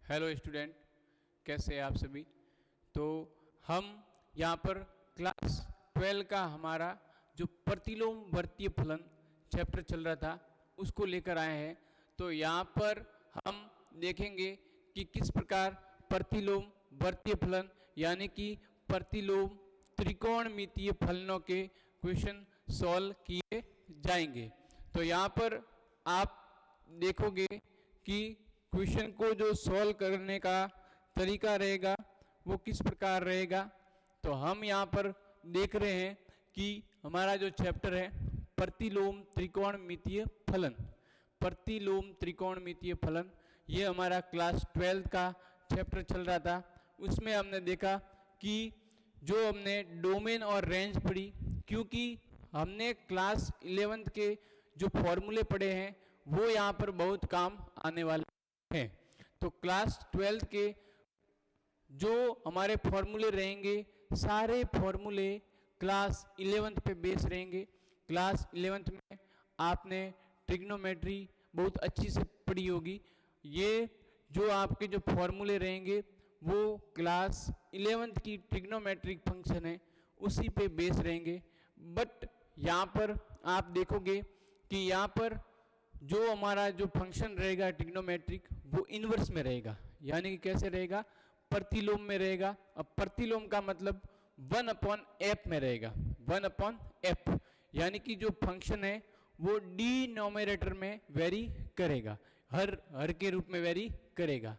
Hello student, कैसे हैं आप सभी। तो हम यहाँ पर क्लास 12 का हमारा जो प्रतिलोम वर्तीय फलन चैप्टर चल रहा था उसको लेकर आए हैं। तो यहाँ पर हम देखेंगे कि किस प्रकार प्रतिलोम वर्तीय फलन यानी कि प्रतिलोम त्रिकोणमितीय फलनों के क्वेश्चन सॉल्व किए जाएंगे। तो यहाँ पर आप देखोगे कि क्वेश्चन को जो सॉल्व करने का तरीका रहेगा वो किस प्रकार रहेगा। तो हम यहाँ पर देख रहे हैं कि हमारा जो चैप्टर है प्रतिलोम त्रिकोणमितीय फलन, प्रतिलोम त्रिकोणमितीय फलन, ये हमारा क्लास 12 का चैप्टर चल रहा था। उसमें हमने देखा कि जो हमने डोमेन और रेंज पढ़ी, क्योंकि हमने क्लास 11 के जो फॉर्मूले पढ़े हैं वो यहाँ पर बहुत काम आने वाले हैं। तो क्लास 12 के जो हमारे फॉर्मूले रहेंगे सारे फॉर्मूले क्लास 11 पे बेस रहेंगे। क्लास 11 में आपने ट्रिग्नोमेट्री बहुत अच्छी से पढ़ी होगी। ये जो आपके जो फॉर्मूले रहेंगे वो क्लास 11 की ट्रिग्नोमेट्रिक फंक्शन है उसी पे बेस रहेंगे। बट यहाँ पर आप देखोगे कि यहाँ पर जो हमारा जो फंक्शन रहेगा ट्रिग्नोमेट्रिक वो इन्वर्स में रहेगा, यानी कि कैसे रहेगा, प्रतिलोम में रहेगा। अब प्रतिलोम का मतलब 1/f में रहेगा, 1/f, यानी कि जो फंक्शन है वो डिनोमिनेटर में वेरी करेगा, हर के रूप में वेरी करेगा।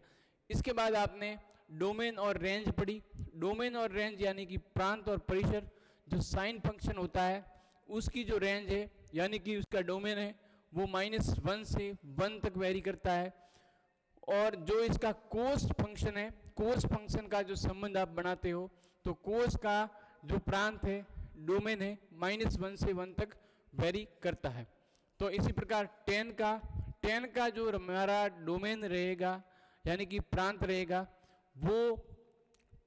इसके बाद आपने डोमेन और रेंज पढ़ी। डोमेन और रेंज यानी कि प्रांत और परिसर, जो साइन फंक्शन होता है उसकी जो रेंज है यानी कि उसका डोमेन है वो -1 से 1 तक वेरी करता है। और जो इसका कोस फंक्शन है, कोस फंक्शन का जो संबंध आप बनाते हो तो कोस का जो प्रांत है, डोमेन है, -1 से 1 तक वेरी करता है। तो इसी प्रकार टेन का जो हमारा डोमेन रहेगा यानी कि प्रांत रहेगा वो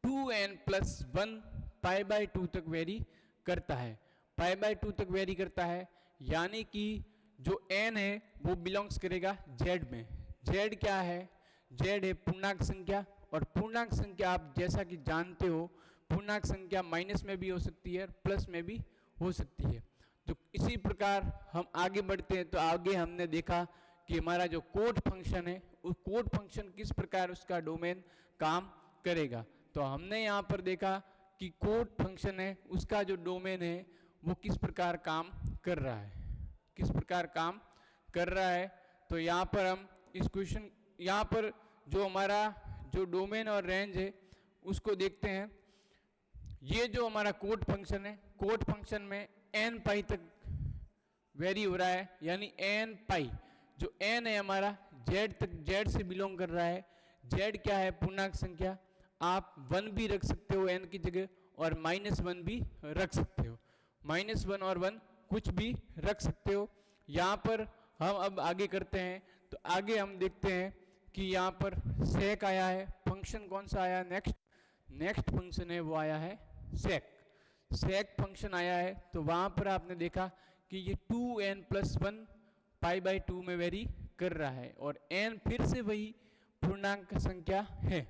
2n+1 π/2 तक वेरी करता है, π/2 तक वेरी करता है। यानी कि जो n है वो बिलोंग्स करेगा z में। z क्या है, z है पूर्णांक संख्या, और पूर्णांक संख्या आप जैसा कि जानते हो पूर्णांक संख्या माइनस में भी हो सकती है और प्लस में भी हो सकती है। तो इसी प्रकार हम आगे बढ़ते हैं। तो आगे हमने देखा कि हमारा जो कोड फंक्शन है उस कोड फंक्शन किस प्रकार उसका डोमेन काम करेगा। तो हमने यहाँ पर देखा कि कोड फंक्शन है उसका जो डोमेन है वो किस प्रकार काम कर रहा है, किस प्रकार काम कर रहा है। तो यहाँ पर हम इस क्वेश्चन, यहाँ पर जो हमारा जो डोमेन और रेंज है उसको देखते हैं। ये जो हमारा कोड फंक्शन है, कोड फंक्शन में n पाई तक वेरी हो रहा है, यानी n पाई, जो n है हमारा z तक, z से बिलोंग कर रहा है। z क्या है, पूर्णांक संख्या, आप 1 भी रख सकते हो n की जगह और -1 भी रख सकते हो, -1 और 1 कुछ भी रख सकते हो। यहाँ पर हम अब आगे करते हैं। तो आगे हम देखते हैं कि यहाँ पर सेक आया है, फंक्शन कौन सा आया, नेक्स्ट फंक्शन है वो आया है सेक फंक्शन आया है। तो वहाँ पर आपने देखा कि ये 2n+1 π/2 में वेरी कर रहा है और n फिर से वही पूर्णांक संख्या है,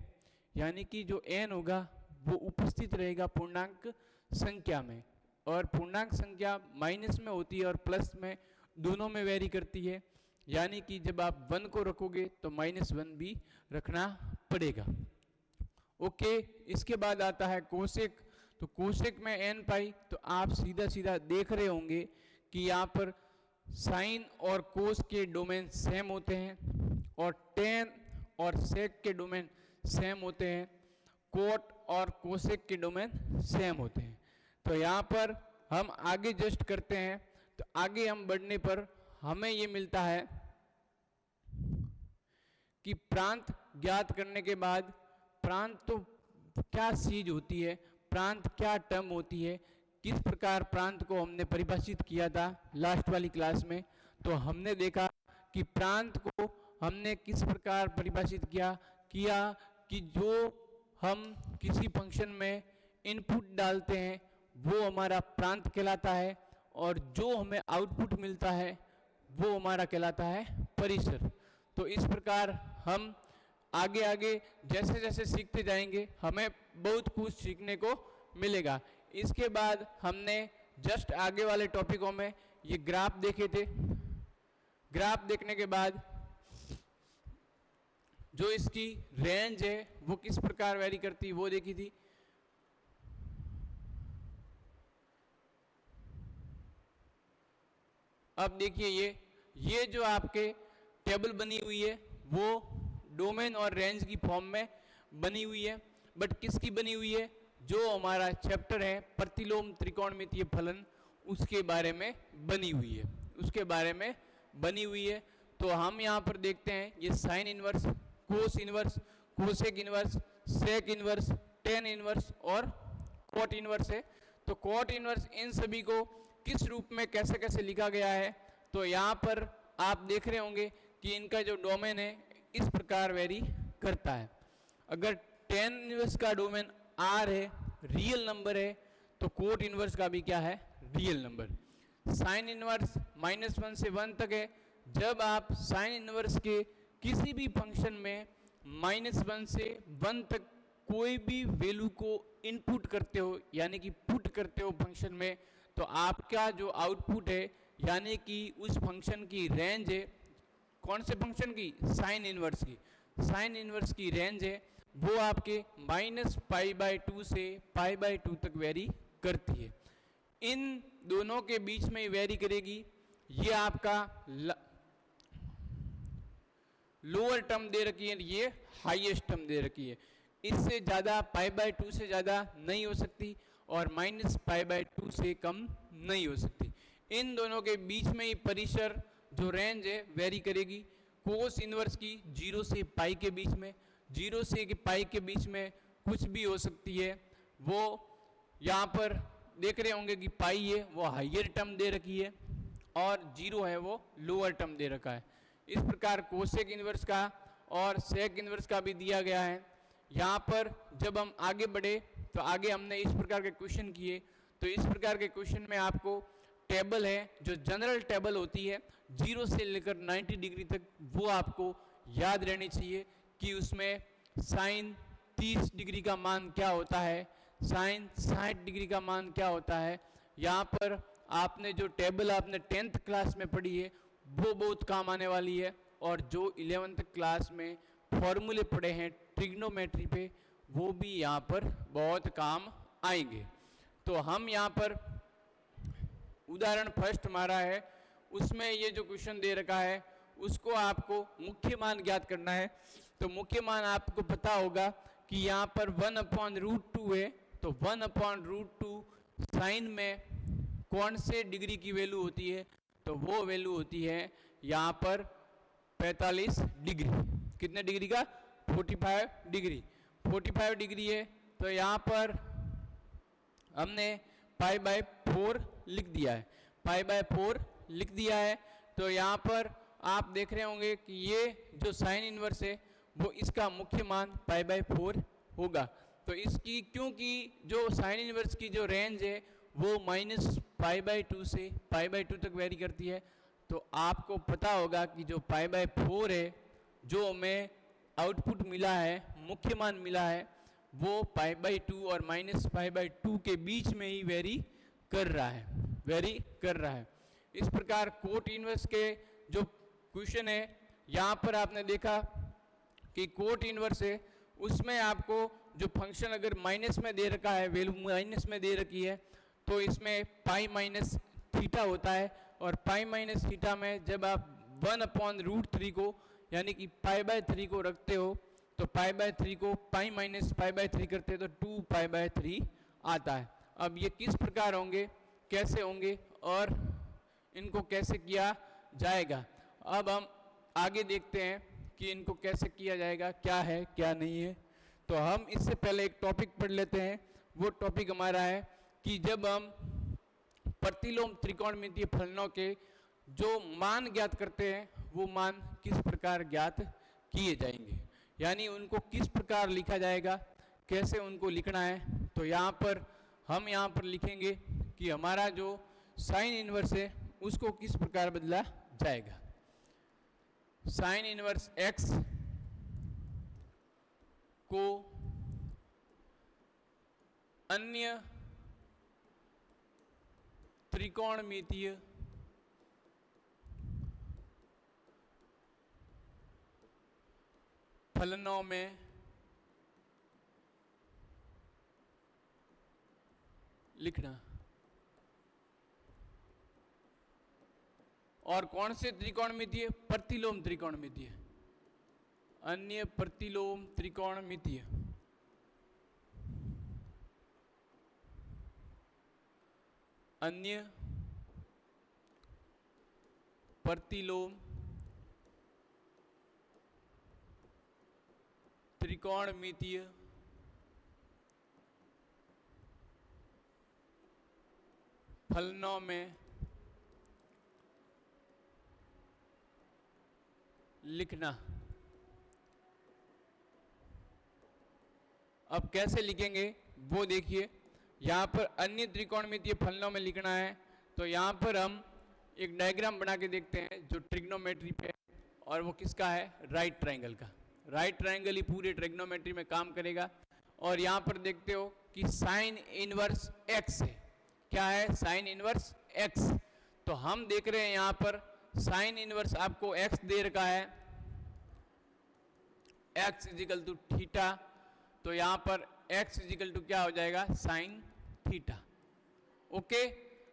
यानी कि जो n होगा वो उपस्थित रहेगा पूर्णांक संख्या में, और पूर्णांक संख्या माइनस में होती है और प्लस में, दोनों में वेरी करती है। यानी कि जब आप 1 को रखोगे तो -1 भी रखना पड़ेगा। ओके, इसके बाद आता है कोसेक। तो कोसेक में n पाई, तो आप सीधा देख रहे होंगे कि यहाँ पर साइन और कोस के डोमेन सेम होते हैं और टेन और सेक के डोमेन सेम होते हैं, कोट और कोसेक के डोमेन सेम होते हैं। तो यहाँ पर हम आगे जस्ट करते हैं। तो आगे हम बढ़ने पर हमें ये मिलता है कि प्रांत ज्ञात करने के बाद, प्रांत तो क्या चीज होती है, प्रांत क्या टर्म होती है, किस प्रकार प्रांत को हमने परिभाषित किया था लास्ट वाली क्लास में। तो हमने देखा कि प्रांत को हमने किस प्रकार परिभाषित किया कि जो हम किसी फंक्शन में इनपुट डालते हैं वो हमारा प्रांत कहलाता है और जो हमें आउटपुट मिलता है वो हमारा कहलाता है परिसर। तो इस प्रकार हम आगे आगे जैसे जैसे सीखते जाएंगे हमें बहुत कुछ सीखने को मिलेगा। इसके बाद हमने जस्ट आगे वाले टॉपिकों में ये ग्राफ देखे थे। ग्राफ देखने के बाद जो इसकी रेंज है वो किस प्रकार वेरी करती है वो देखी थी। अब देखिए ये जो आपके टेबल बनी हुई है वो डोमेन और रेंज की फॉर्म में बनी हुई है, बट किसकी बनी हुई है, जो हमारा चैप्टर है प्रतिलोम त्रिकोणमितीय फलन उसके बारे में बनी हुई है, उसके बारे में बनी हुई है। तो हम यहाँ पर देखते हैं ये sine inverse, cos inverse, cosec inverse, sec inverse, tan inverse और कॉट इनवर्स है। तो कॉट इनवर्स इन सभी को किस रूप में कैसे कैसे लिखा गया है, तो यहाँ पर आप देख रहे होंगे कि इनका जो डोमेन है इस प्रकार वेरी करता है। अगर टेन इनवर्स का डोमेन आर है, रियल नंबर है, तो कोट इनवर्स का भी क्या है, रियल नंबर। साइन इनवर्स -1 से 1 तक है। जब आप साइन इनवर्स के किसी भी फंक्शन में -1 से 1 तक कोई भी वैल्यू को इनपुट करते हो, यानी कि पुट करते हो फंक्शन में, तो आपका जो आउटपुट है यानी कि उस फंक्शन की रेंज है, कौन से फंक्शन की, साइन इनवर्स की, साइन इनवर्स की रेंज है वो आपके -π/2 से π/2 तक वेरी करती है। इन दोनों के बीच में ही वेरी करेगी। ये आपका लोअर टर्म दे रखी है, ये हाईएस्ट टर्म दे रखी है। इससे ज़्यादा π/2 से ज़्यादा नहीं हो सकती और -π/2 से कम नहीं हो सकती। इन दोनों के बीच में ही परिसर जो रेंज है वेरी करेगी। कोस इनवर्स की 0 से पाई के बीच में, 0 से पाई के बीच में कुछ भी हो सकती है। वो यहाँ पर देख रहे होंगे कि पाई है वो हाइयर टर्म दे रखी है और 0 है वो लोअर टर्म दे रखा है। इस प्रकार कोसेक इनवर्स का और सेक इनवर्स का भी दिया गया है। यहाँ पर जब हम आगे बढ़े तो आगे हमने इस प्रकार के क्वेश्चन किए। तो इस प्रकार के क्वेश्चन में आपको टेबल है जो जनरल टेबल होती है 0 से लेकर 90 डिग्री तक, वो आपको याद रहनी चाहिए कि उसमें साइन 30 डिग्री का मान क्या होता है, साइन 60 डिग्री का मान क्या होता है। यहाँ पर आपने जो टेबल आपने 10th क्लास में पढ़ी है वो बहुत काम आने वाली है, और जो 11th क्लास में फॉर्मूले पढ़े हैं ट्रिग्नोमेट्री पे वो भी यहाँ पर बहुत काम आएंगे। तो हम यहाँ पर उदाहरण फर्स्ट हमारा है, उसमें ये जो क्वेश्चन दे रखा है उसको आपको मुख्य मान ज्ञात करना है। तो मुख्य मान आपको पता होगा कि यहाँ पर 1/√2 है, तो 1/√2 साइन में कौन से डिग्री की वैल्यू होती है, तो वो वैल्यू होती है यहाँ पर 45 डिग्री। कितने डिग्री का, 45 डिग्री। 45 डिग्री है तो यहाँ पर हमने π/4 लिख दिया है, π/4 लिख दिया है। तो यहाँ पर आप देख रहे होंगे कि ये जो साइन इनवर्स है वो इसका मुख्य मान π/4 होगा। तो इसकी क्योंकि जो साइन इनवर्स की जो रेंज है वो -π/2 से π/2 तक वेरी करती है, तो आपको पता होगा कि जो π/4 है जो हमें आउटपुट मिला है, मुख्य मान मिला है, वो π/2 और -π/2 के बीच में ही वेरी कर रहा है, वेरी कर रहा है। इस प्रकार कोट इनवर्स के जो क्वेश्चन है यहाँ पर आपने देखा कि कोट इनवर्स है उसमें आपको जो फंक्शन अगर माइनस में दे रखा है, वैल्यू माइनस में दे रखी है, तो इसमें π-θ होता है, और π-θ में जब आप 1/√3 को यानी कि π/3 को रखते हो तो π/3 को π-π/3 करते हैं तो 2π/3 आता है। अब ये किस प्रकार होंगे, कैसे होंगे और इनको कैसे किया जाएगा, अब हम आगे देखते हैं कि इनको कैसे किया जाएगा, क्या है क्या नहीं है। तो हम इससे पहले एक टॉपिक पढ़ लेते हैं। वो टॉपिक हमारा है कि जब हम प्रतिलोम त्रिकोणमितीय फलनों के जो मान ज्ञात करते हैं वो मान किस प्रकार ज्ञात किए जाएंगे, यानी उनको किस प्रकार लिखा जाएगा, कैसे उनको लिखना है। तो यहाँ पर हम यहाँ पर लिखेंगे कि हमारा जो साइन इनवर्स है उसको किस प्रकार बदला जाएगा। साइन इनवर्स x को अन्य त्रिकोणमितीय फलनों में लिखना। और कौन से त्रिकोणमितीय? प्रतिलोम त्रिकोणमितीय, अन्य प्रतिलोम त्रिकोणमितीय। अन्य प्रतिलोम त्रिकोणमितीय फलनों में लिखना। अब कैसे लिखेंगे वो देखिए। यहाँ पर अन्य त्रिकोणमितीय फलनों में लिखना है तो यहाँ पर हम एक डायग्राम बना के देखते हैं जो ट्रिग्नोमेट्री पे है, और वो किसका है? राइट ट्रायंगल का। राइट ट्रायंगल ही पूरे ट्रिग्नोमेट्री में काम करेगा। और यहाँ पर देखते हो कि साइन इनवर्स एक्स है। क्या है? Sine inverse x. तो हम देख रहे हैं यहाँ पर साइन इनवर्स आपको एक्स दे रखा है, एक्स इजिकल टू थीटा। तो यहाँ पर x इजिकल टू क्या हो जाएगा? Sine theta. ओके,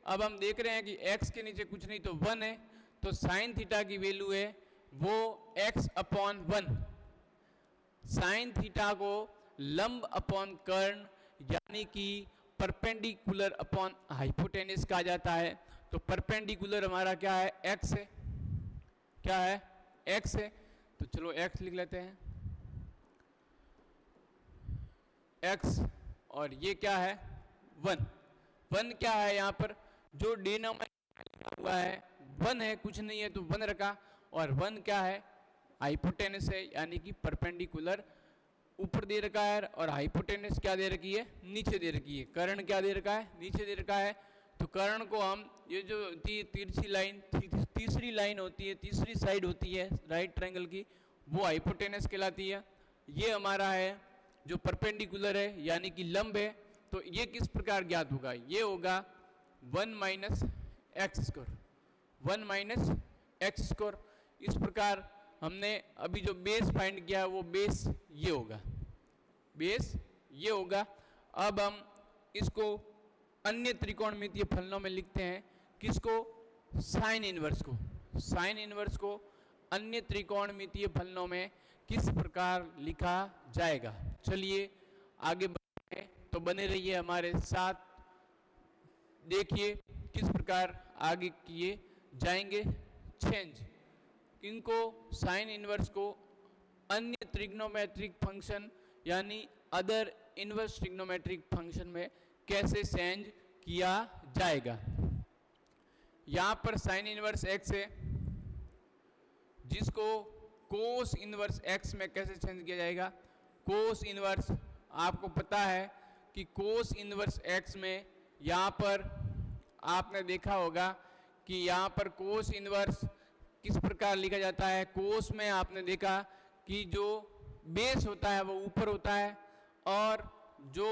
अब हम देख रहे हैं कि x के नीचे कुछ नहीं तो 1 है, तो साइन थीटा की वैल्यू है वो x अपॉन 1। साइन थीटा को लंब अपॉन कर्ण यानी कि परपेंडिकुलर अपॉन हाइपोटेनस कहा जाता है। तो परपेंडिकुलर हमारा क्या है? x है। क्या है? x है। तो चलो x लिख लेते हैं, x। और ये क्या है? 1। 1 क्या है? यहाँ पर जो डिनोमिनेटर हुआ है 1 है, कुछ नहीं है तो 1 रखा। और 1 क्या है? हाइपोटेनस है, यानी कि परपेंडिकुलर ऊपर दे रखा है, और हाइपोटेनस क्या दे रखी है? नीचे दे रखी है। कर्ण क्या दे रखा है? नीचे दे रखा है। तो कर्ण को हम ये जो तिरछी लाइन, तीसरी लाइन होती है, तीसरी साइड होती है राइट ट्रायंगल की, वो हाइपोटेनस कहलाती है। ये हमारा है जो परपेंडिकुलर है यानी कि लंब है। तो ये किस प्रकार ज्ञात होगा? ये होगा 1 minus x square, 1 minus x square. इस प्रकार हमने अभी जो बेस फाइंड किया है वो बेस ये होगा, बेस ये होगा। अब हम इसको अन्य त्रिकोणमितीय फलनों में लिखते हैं। किसको? साइन इनवर्स को। साइन इनवर्स को अन्य त्रिकोणमितीय फलनों में किस प्रकार लिखा जाएगा? चलिए आगे बढ़ते हैं, तो बने रहिए हमारे साथ। देखिए किस प्रकार आगे किए जाएंगे चेंज। इनको साइन इनवर्स को अन्य ट्रिग्नोमेट्रिक फंक्शन यानी अदर इनवर्स ट्रिग्नोमेट्रिक फंक्शन में कैसे चेंज किया जाएगा। यहाँ पर साइन इनवर्स एक्स है, जिसको कोस इनवर्स एक्स में कैसे चेंज किया जाएगा? कोस इनवर्स आपको पता है कि कोस इनवर्स एक्स में यहाँ पर आपने देखा होगा कि यहाँ पर कोस इनवर्स किस प्रकार लिखा जाता है। कोस में आपने देखा कि जो बेस होता है वो ऊपर होता है, और जो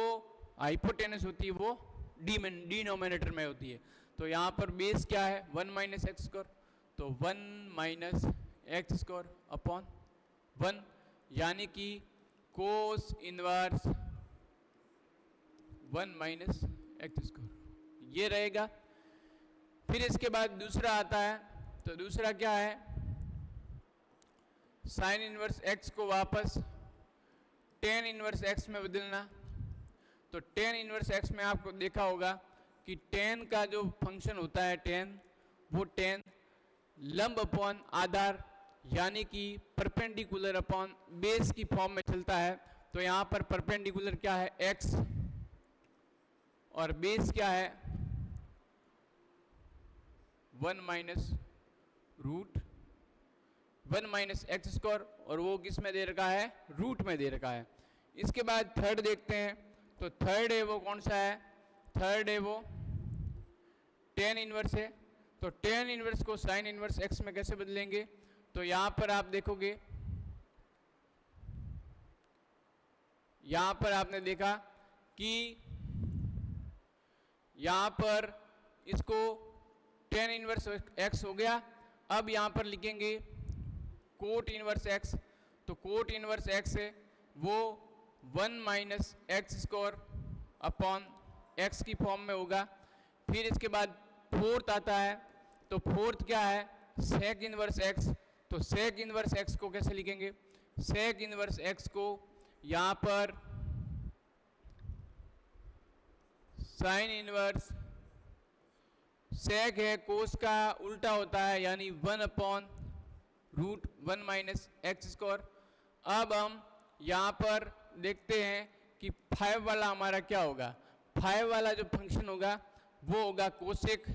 हाइपोटेनस होती है वो डिनोमिनेटर में होती है। तो यहाँ पर बेस क्या है? 1 माइनस एक्स स्क्वायर। तो 1 माइनस एक्स स्क्वायर अपॉन 1, यानी कि cos inverse 1 minus x square ये रहेगा। फिर इसके बाद दूसरा आता है, तो दूसरा क्या है? साइन इनवर्स एक्स को वापस टेन इनवर्स एक्स में बदलना। तो टेन इनवर्स एक्स में आपको देखा होगा कि टेन का जो फंक्शन होता है टेन, वो टेन लंब अपॉन आधार यानी कि परपेंडिकुलर अपॉन बेस की फॉर्म में चलता है। तो यहाँ पर परपेंडिकुलर क्या है? एक्स, और बेस क्या है? 1 minus root 1 minus x square, और वो किस में दे रखा है? रूट में दे रखा है। इसके बाद थर्ड देखते हैं, तो थर्ड है वो कौन सा है? थर्ड है वो टेन इनवर्स है। तो टेन इनवर्स को साइन इनवर्स एक्स में कैसे बदलेंगे? तो यहाँ पर आप देखोगे यहाँ पर आपने देखा कि यहाँ पर इसको tan इनवर्स x हो गया। अब यहाँ पर लिखेंगे कोट इनवर्स x, तो कोट इनवर्स x है वो 1 minus x square upon x की फॉर्म में होगा। फिर इसके बाद फोर्थ आता है, तो फोर्थ क्या है, सेक इनवर्स x, तो सेक इनवर्स x को कैसे लिखेंगे, सेक इनवर्स x को यहाँ पर साइन इनवर्स, सेक है कोस का उल्टा होता है यानी 1 upon root 1 minus x square. अब हम यहाँ पर देखते हैं कि 5 वाला हमारा क्या होगा, 5 वाला जो फंक्शन होगा वो होगा कोसेक,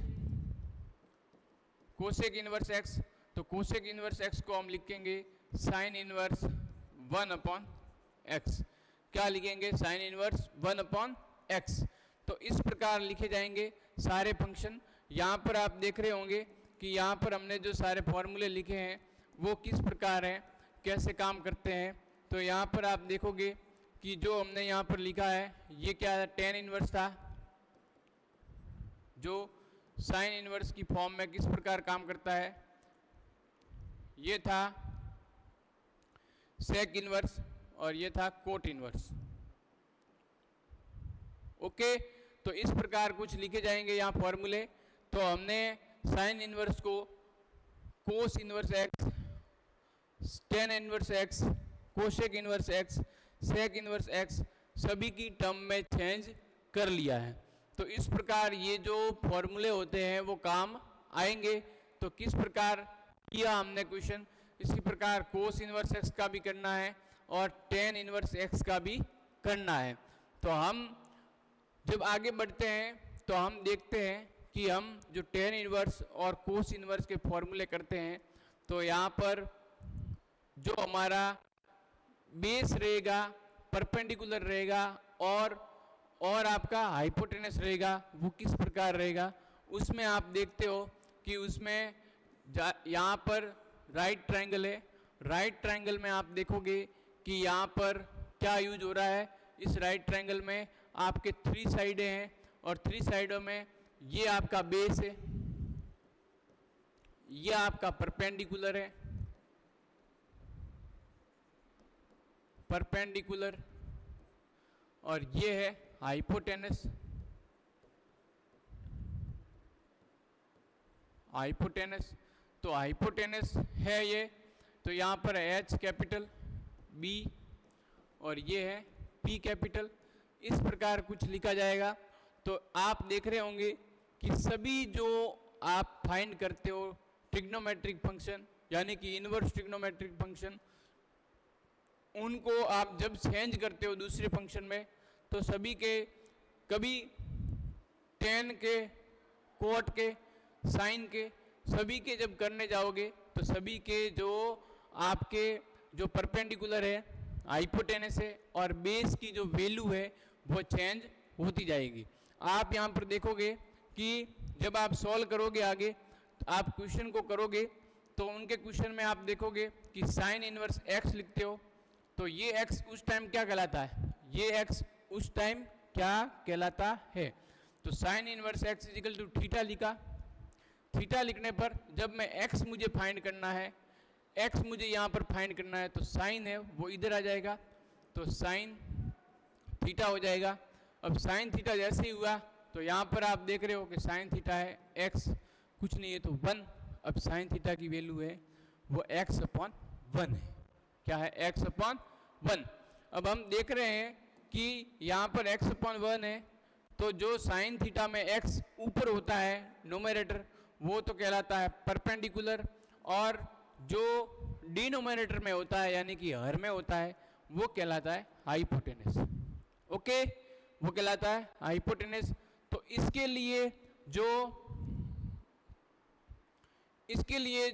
कोसेक इनवर्स एक्स, तो कोसेक इनवर्स एक्स को हम लिखेंगे साइन इनवर्स 1 अपॉन एक्स। क्या लिखेंगे, साइन इनवर्स 1 अपॉन एक्स। तो इस प्रकार लिखे जाएंगे सारे फंक्शन। यहाँ पर आप देख रहे होंगे कि यहाँ पर हमने जो सारे फॉर्मूले लिखे हैं वो किस प्रकार हैं, कैसे काम करते हैं। तो यहाँ पर आप देखोगे कि जो हमने यहाँ पर लिखा है ये क्या है, tan इनवर्स था जो साइन इनवर्स की फॉर्म में किस प्रकार काम करता है, ये था सेक इनवर्स और ये था कोट इनवर्स। ओके, तो इस प्रकार कुछ लिखे जाएंगे यहाँ फॉर्मूले। तो हमने साइन इनवर्स को cos inverse x, tan inverse x, cosec inverse x, sec inverse x सभी की टर्म में चेंज कर लिया है। तो इस प्रकार ये जो फॉर्मूले होते हैं वो काम आएंगे। तो किस प्रकार किया हमने क्वेश्चन, इसी प्रकार कोस इनवर्स एक्स का भी करना है और tan इनवर्स एक्स का भी करना है। तो हम जब आगे बढ़ते हैं तो हम देखते हैं कि हम जो tan इनवर्स और कोस इनवर्स के फॉर्मूले करते हैं तो यहाँ पर जो हमारा बेस रहेगा परपेंडिकुलर रहेगा और आपका हाइपोटेनस रहेगा वो किस प्रकार रहेगा, उसमें आप देखते हो कि उसमें यहाँ पर राइट ट्रायंगल है। राइट ट्रायंगल में आप देखोगे कि यहाँ पर क्या यूज हो रहा है, इस राइट ट्रायंगल में आपके 3 साइडें हैं और 3 साइडों में ये आपका बेस है, ये आपका परपेंडिकुलर है, परपेंडिकुलर, और ये है हाइपोटेनस, हाइपोटेनस। तो हाइपोटेनस है ये, तो यहाँ पर H कैपिटल, B और ये है P कैपिटल। इस प्रकार कुछ लिखा जाएगा। तो आप देख रहे होंगे कि सभी जो आप फाइंड करते हो ट्रिग्नोमेट्रिक फंक्शन यानी कि इनवर्स ट्रिग्नोमेट्रिक फंक्शन, उनको आप जब चेंज करते हो दूसरे फंक्शन में तो सभी के कभी tan के, कोट के, साइन के, सभी के जब करने जाओगे तो सभी के जो आपके जो परपेंडिकुलर है, हाइपोटेनस है और बेस की जो वैल्यू है वो चेंज होती जाएगी। आप यहाँ पर देखोगे कि जब आप सॉल्व करोगे आगे, आप क्वेश्चन को करोगे तो उनके क्वेश्चन में आप देखोगे कि साइन इनवर्स x लिखते हो तो ये x उस टाइम क्या कहलाता है, ये x उस टाइम क्या कहलाता है। तो sine inverse x is equal to theta लिखा। थीटा लिखने पर जब मैं x मुझे फाइंड करना है, x मुझे यहाँ पर फाइंड करना है तो साइन है वो इधर आ जाएगा, तो साइन थीटा हो जाएगा। अब साइन थीटा जैसे ही हुआ तो यहाँ पर आप देख रहे हो कि साइन थीटा है x, कुछ नहीं है तो 1। अब साइन थीटा की वैल्यू है वो x अपॉन 1 है। क्या है, x अपॉन 1। अब हम देख रहे हैं कि यहाँ पर x अपॉन 1 है तो जो साइन थीटा में x ऊपर होता है नोमेरेटर वो तो कहलाता है परपेंडिकुलर, और जो डिनोमिनेटर में होता है यानी कि हर में होता है वो कहलाता है हाइपोटेनस। ओके, वो कहलाता है हाइपोटेनस। तो इसके लिए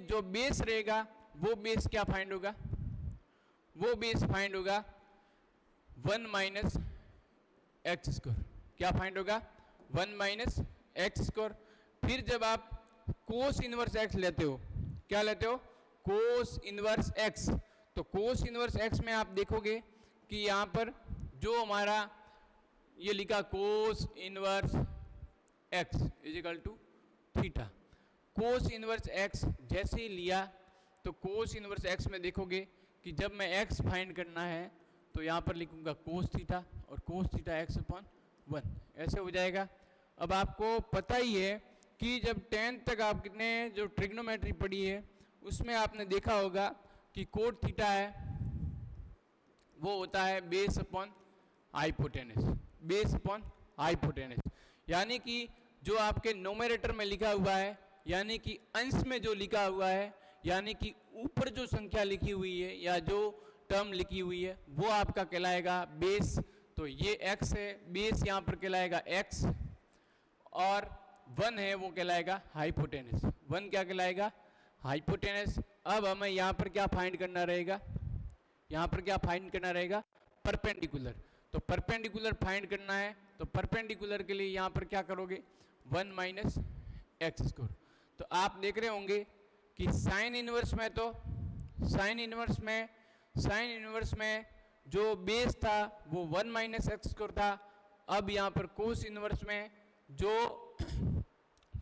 जो बेस रहेगा वो बेस क्या फाइंड होगा, वो बेस फाइंड होगा 1 माइनस एक्स स्क्वायर। क्या फाइंड होगा, 1 माइनस एक्स स्क्वायर। फिर जब आप कोस इनवर्स एक्स लेते हो, क्या लेते हो, कोस इनवर्स एक्स, तो कोस इनवर्स एक्स में आप देखोगे कि यहाँ पर जो हमारा ये लिखा cos inverse x is equal to theta. Cos inverse x जैसे ही लिया तो कोस इनवर्स एक्स में देखोगे कि जब मैं एक्स फाइंड करना है तो यहाँ पर लिखूंगा कोस थीटा और कोस थीटा एक्स अपॉन 1 ऐसे हो जाएगा। अब आपको पता ही है कि जब 10th तक आपने जो ट्रिग्नोमेट्री पढ़ी है उसमें आपने देखा होगा कि कोट थीटा है वो होता है base upon hypotenuse, base upon hypotenuse, यानी कि जो आपके नोमेरेटर में लिखा हुआ है, यानी कि अंश में जो लिखा हुआ है, यानी कि ऊपर जो संख्या लिखी हुई है या जो टर्म लिखी हुई है वो आपका कहलाएगा बेस। तो ये x है, बेस यहाँ पर कहलाएगा x और 1 है वो कहलाएगा हाइपोटेनस। 1 क्या कहलाएगा? हाइपोटेनस। अब हमें यहाँ पर क्या फाइंड करना रहेगा? यहाँ पर क्या फाइंड करना रहेगा? परपेंडिकुलर। तो परपेंडिकुलर फाइंड करना है तो परपेंडिकुलर के लिए यहाँ पर क्या करोगे? 1 माइनस एक्स स्क्वायर। तो आप देख रहे होंगे कि साइन इनवर्स में तो साइन इनवर्स में जो बेस था वो 1 माइनस एक्स स्क्वायर था। अब यहाँ पर कोस इनवर्स में जो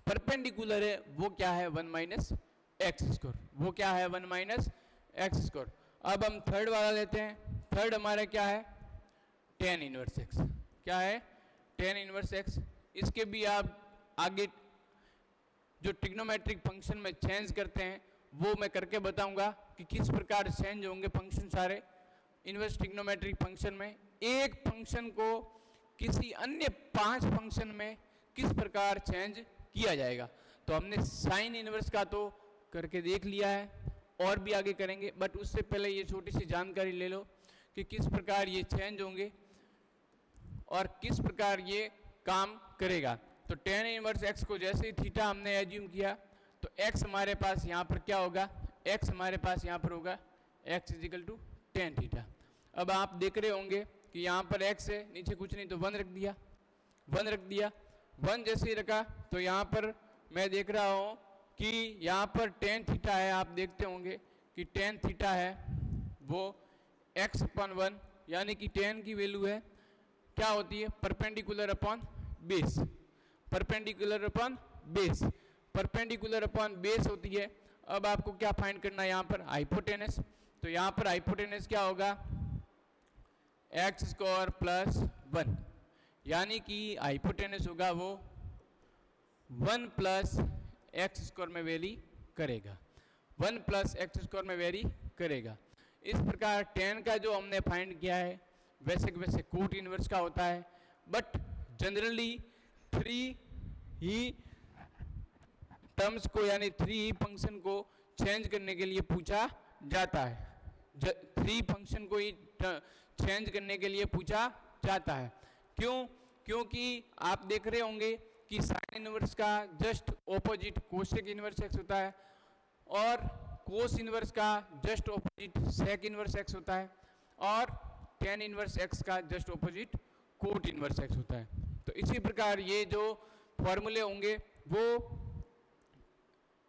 परपेंडिकुलर है वो क्या है? 1 माइनस एक्स स्क्वायर। वो क्या है? 1 माइनस एक्स स्क्वायर। अब हम थर्ड वाला लेते हैं। थर्ड हमारा क्या है? tan inverse x. क्या है? tan inverse x. इसके भी आप आगे जो ट्रिग्नोमेट्रिक फंक्शन में चेंज करते हैं वो मैं करके बताऊंगा कि किस प्रकार चेंज होंगे फंक्शन सारे इनवर्स ट्रिग्नोमेट्रिक फंक्शन में। एक फंक्शन को किसी अन्य 5 फंक्शन में किस प्रकार चेंज किया जाएगा। तो हमने साइन इनवर्स का तो करके देख लिया है और भी आगे करेंगे, बट उससे पहले ये छोटी सी जानकारी ले लो कि किस प्रकार ये चेंज होंगे और किस प्रकार ये काम करेगा। तो tan इनवर्स x को जैसे ही थीटा हमने एज्यूम किया तो x हमारे पास यहाँ पर क्या होगा? x हमारे पास यहाँ पर होगा x is equal to tan theta. अब आप देख रहे होंगे कि यहाँ पर x है, नीचे कुछ नहीं तो 1 रख दिया। 1 जैसे ही रखा तो यहाँ पर मैं देख रहा हूँ कि यहाँ पर tan थीटा है। आप देखते होंगे कि tan थीटा है वो x अपॉन 1, यानी कि tan की वैल्यू है क्या होती है? Perpendicular upon base. Perpendicular upon base, perpendicular upon base होती है। अब आपको क्या फाइंड करना है? यहाँ पर हाइपोटेनस। तो यहाँ पर हाइपोटेनस क्या होगा? एक्स स्क्वायर प्लस 1, यानी कि हाइपोटेनस होगा वो 1 प्लस एक्स स्क्वायर में वेरी करेगा। 1 प्लस एक्स स्क्वायर में वेरी करेगा। इस प्रकार tan का जो हमने फाइंड किया है वैसे कोट इनवर्स का होता है, बट जनरली 3 ही टर्म्स को यानी 3 ही फंक्शन को चेंज करने के लिए पूछा जाता है। 3 फंक्शन को ही चेंज करने के लिए पूछा जाता है। क्यों? क्योंकि आप देख रहे होंगे कि साइन इनवर्स का just opposite cosec inverse x होता है और कोस इनवर्स का just opposite sec inverse x होता है और tan इनवर्स एक्स का just opposite cot inverse x होता है। तो इसी प्रकार ये जो फॉर्मूले होंगे वो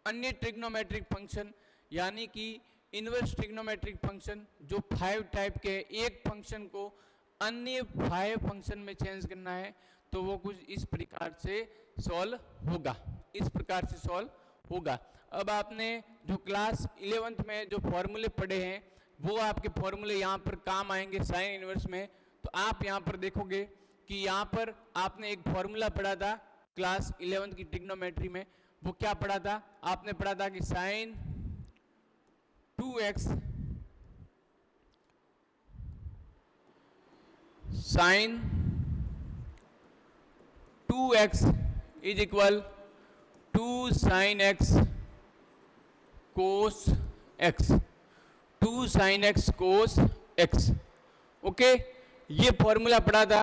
अन्य ट्रिग्नोमेट्रिक फंक्शन यानी कि इनवर्स ट्रिग्नोमेट्रिक फंक्शन जो 5 टाइप के एक फंक्शन को अन्य 5 फंक्शन में चेंज करना है तो वो कुछ इस प्रकार से सॉल्व होगा, इस प्रकार से सॉल्व होगा। अब आपने जो क्लास 11th में जो फॉर्मूले पढ़े हैं वो आपके फॉर्मूले यहाँ पर काम आएंगे साइन इनवर्स में। तो आप यहाँ पर देखोगे कि यहाँ पर आपने एक फॉर्मूला पढ़ा था क्लास 11th की ट्रिग्नोमेट्री में। वो क्या पढ़ा था? आपने पढ़ा था कि sine 2x is equal to sine x cos x, 2 sin x cos x। Okay, ये फॉर्मूला पढ़ा था।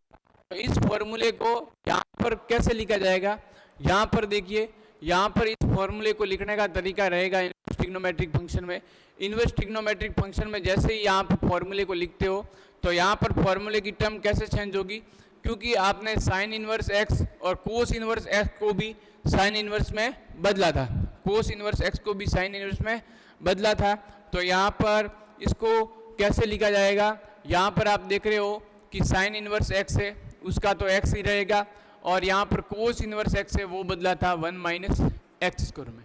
तो इस फॉर्मूले को यहाँ पर कैसे लिखा जाएगा? यहाँ पर देखिए, यहाँ पर इस फॉर्मूले को लिखने का तरीका रहेगा इनवर्स ट्रिग्नोमेट्रिक फंक्शन में। इनवर्स ट्रिग्नोमेट्रिक फंक्शन में जैसे ही यहाँ पर फॉर्मूले को लिखते हो तो यहाँ पर फॉर्मूले की टर्म कैसे चेंज होगी? क्योंकि आपने साइन इनवर्स एक्स और कोस इनवर्स एक्स को भी साइन इनवर्स में बदला था, कोस इनवर्स एक्स को भी साइन इनवर्स में बदला था। तो यहाँ पर इसको कैसे लिखा जाएगा? यहाँ पर आप देख रहे हो कि साइन इनवर्स एक्स है उसका तो एक्स ही रहेगा, और यहाँ पर कोस इनवर्स एक्स है वो बदला था 1 माइनस एक्स स्क्वायर में।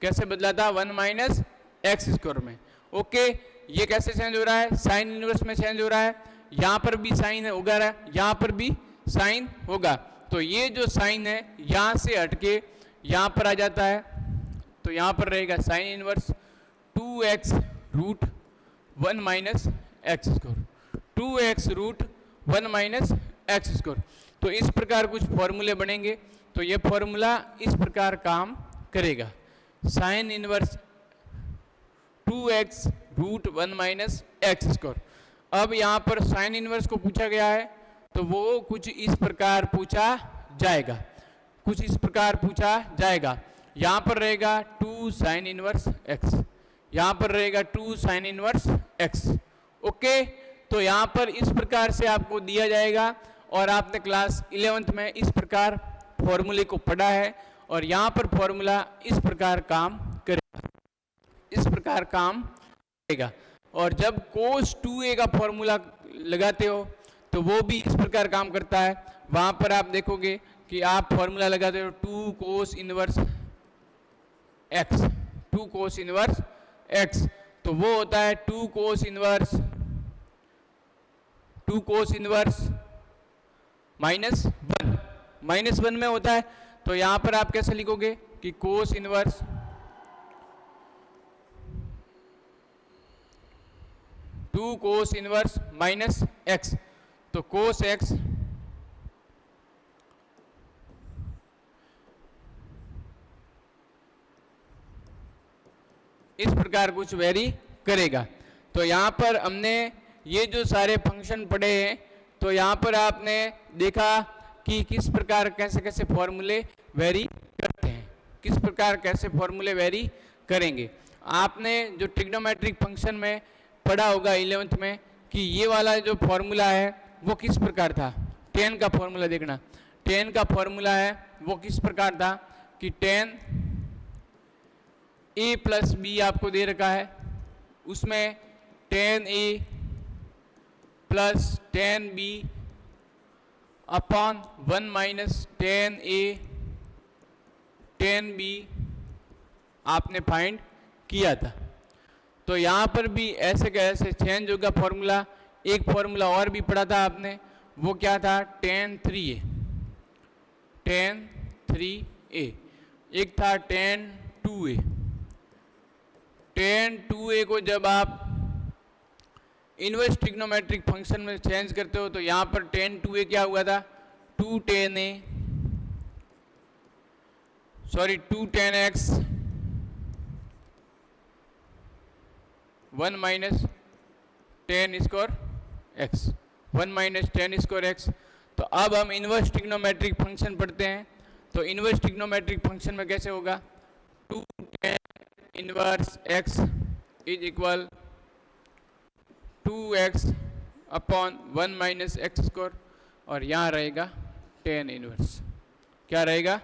कैसे बदला था? 1 माइनस एक्स स्क्वायर में। ओके, ये कैसे चेंज हो रहा है? साइन इनवर्स में चेंज हो रहा है। यहाँ पर भी साइन होगा, यहाँ पर भी साइन होगा, तो ये जो साइन है यहाँ से हटके यहाँ पर आ जाता है, तो यहाँ पर रहेगा sine inverse 2x root 1 minus x square, 2x root 1 minus x square. तो इस प्रकार कुछ फॉर्मूले बनेंगे, तो ये फॉर्मूला इस प्रकार काम करेगा, sine inverse 2x root 1 minus x square. अब यहाँ पर साइन इनवर्स को पूछा गया है, तो वो कुछ इस प्रकार पूछा जाएगा, कुछ इस प्रकार पूछा जाएगा। यहाँ पर रहेगा 2 साइन इनवर्स एक्स, यहाँ पर रहेगा 2 साइन इनवर्स एक्स। ओके, तो यहाँ पर इस प्रकार से आपको दिया जाएगा, और आपने क्लास 11th में इस प्रकार फॉर्मूले को पढ़ा है, और यहाँ पर फॉर्मूला इस प्रकार काम करेगा, इस प्रकार काम करेगा। और जब cos 2a का फॉर्मूला लगाते हो तो वो भी इस प्रकार काम करता है। वहाँ पर आप देखोगे कि आप फॉर्मूला लगाते हो 2 cos inverse x, 2 cos inverse x, तो वो होता है 2 cos इनवर्स माइनस 1 में होता है। तो यहाँ पर आप कैसे लिखोगे कि cos inverse 2 cos inverse minus x, तो cos x इस प्रकार कुछ वेरी करेगा। तो यहाँ पर हमने ये जो सारे फंक्शन पढ़े हैं, तो यहाँ पर आपने देखा कि किस प्रकार कैसे कैसे फॉर्मूले वेरी करते हैं, किस प्रकार कैसे फॉर्मूले वेरी करेंगे। आपने जो ट्रिग्नोमेट्रिक फंक्शन में पढ़ा होगा 11th में कि ये वाला जो फॉर्मूला है वो किस प्रकार था, tan का फॉर्मूला देखना, tan का फॉर्मूला है वो किस प्रकार था कि tan a प्लस बी आपको दे रखा है, उसमें tan a plus tan b upon 1 minus tan a tan b आपने फाइंड किया था। तो यहाँ पर भी ऐसे कैसे चेंज होगा फॉर्मूला। एक फॉर्मूला और भी पढ़ा था आपने, वो क्या था? tan 3a, एक था tan 2a। tan 2a को जब आप इनवर्स ट्रिग्नोमेट्रिक फंक्शन में चेंज करते हो तो यहाँ पर tan 2a क्या हुआ था? 2 tan x 1 minus tan square x, 1 minus tan square x। तो अब हम इनवर्स ट्रिग्नोमेट्रिक फंक्शन पढ़ते हैं, तो इनवर्स ट्रिग्नोमेट्रिक फंक्शन में कैसे होगा? 2 tan inverse x is equal 2x upon 1 minus x square, और यहाँ रहेगा tan इनवर्स। क्या रहेगा?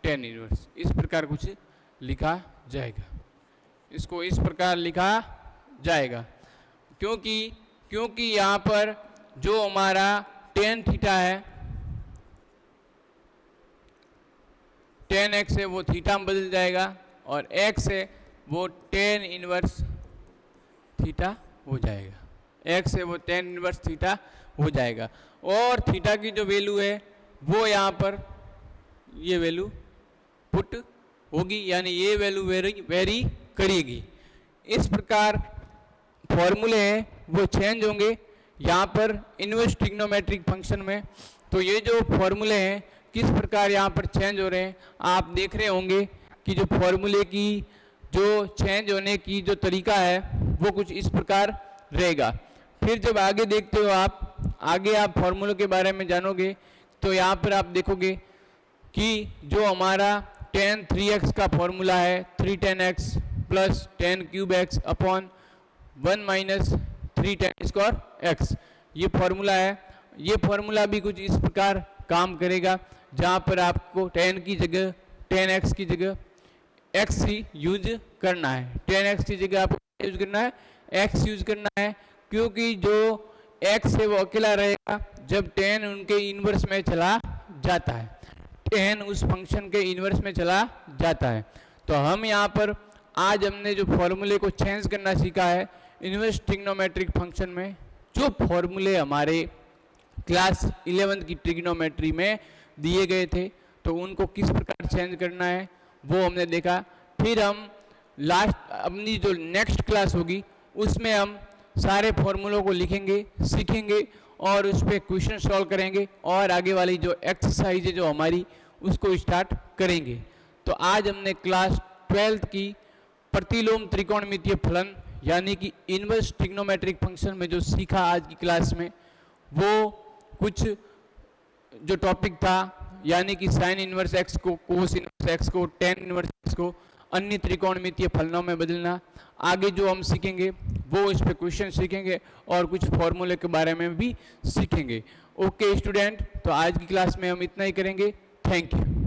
tan inverse. इस प्रकार कुछ लिखा जाएगा, इसको इस प्रकार लिखा जाएगा, क्योंकि यहाँ पर जो हमारा tan थीटा है, tan x है वो थीटा में बदल जाएगा, और x है वो tan इनवर्स थीटा हो जाएगा, x है वो tan इनवर्स थीटा हो जाएगा। और थीटा की जो वैल्यू है वो यहाँ पर ये वैल्यू पुट होगी, यानी ये वैल्यू वेरी करेगी। इस प्रकार फॉर्मूले हैं वो चेंज होंगे यहाँ पर इनवर्स ट्रिग्नोमेट्रिक फंक्शन में। तो ये जो फॉर्मूले हैं किस प्रकार यहाँ पर चेंज हो रहे हैं, आप देख रहे होंगे कि जो फॉर्मूले की जो चेंज होने की जो तरीका है वो कुछ इस प्रकार रहेगा। फिर जब आगे देखते हो आगे आप फॉर्मूलों के बारे में जानोगे, तो यहाँ पर आप देखोगे कि जो हमारा tan 3x का फॉर्मूला है 3 tan x plus tan cube x upon 1 minus 3 tan square x, ये फॉर्मूला है। ये फॉर्मूला भी कुछ इस प्रकार काम करेगा, जहाँ पर आपको tan की जगह tan x की जगह x ही यूज करना है, tan x की जगह आपको यूज करना है x यूज करना है, क्योंकि जो x है वो अकेला रहेगा जब tan उनके इनवर्स में चला जाता है, tan उस फंक्शन के इनवर्स में चला जाता है। तो हम यहाँ पर आज हमने जो फॉर्मूले को चेंज करना सीखा है इनवर्स ट्रिग्नोमेट्रिक फंक्शन में, जो फॉर्मूले हमारे क्लास 11 की ट्रिग्नोमेट्री में दिए गए थे तो उनको किस प्रकार चेंज करना है वो हमने देखा। फिर हम लास्ट अपनी जो नेक्स्ट क्लास होगी उसमें हम सारे फॉर्मूलों को लिखेंगे, सीखेंगे और उस पर क्वेश्चन सॉल्व करेंगे और आगे वाली जो एक्सरसाइज है जो हमारी उसको स्टार्ट करेंगे। तो आज हमने क्लास 12 की प्रतिलोम त्रिकोणमितीय फलन यानी कि इनवर्स ट्रिग्नोमेट्रिक फंक्शन में जो सीखा आज की क्लास में, वो कुछ जो टॉपिक था यानी कि साइन इनवर्स एक्स को, कोस इनवर्स एक्स को, टेन इनवर्स एक्स को अन्य त्रिकोणमितीय फलनों में बदलना, आगे जो हम सीखेंगे वो इस पे क्वेश्चन सीखेंगे और कुछ फॉर्मूले के बारे में भी सीखेंगे। ओके स्टूडेंट, तो आज की क्लास में हम इतना ही करेंगे। Thank you.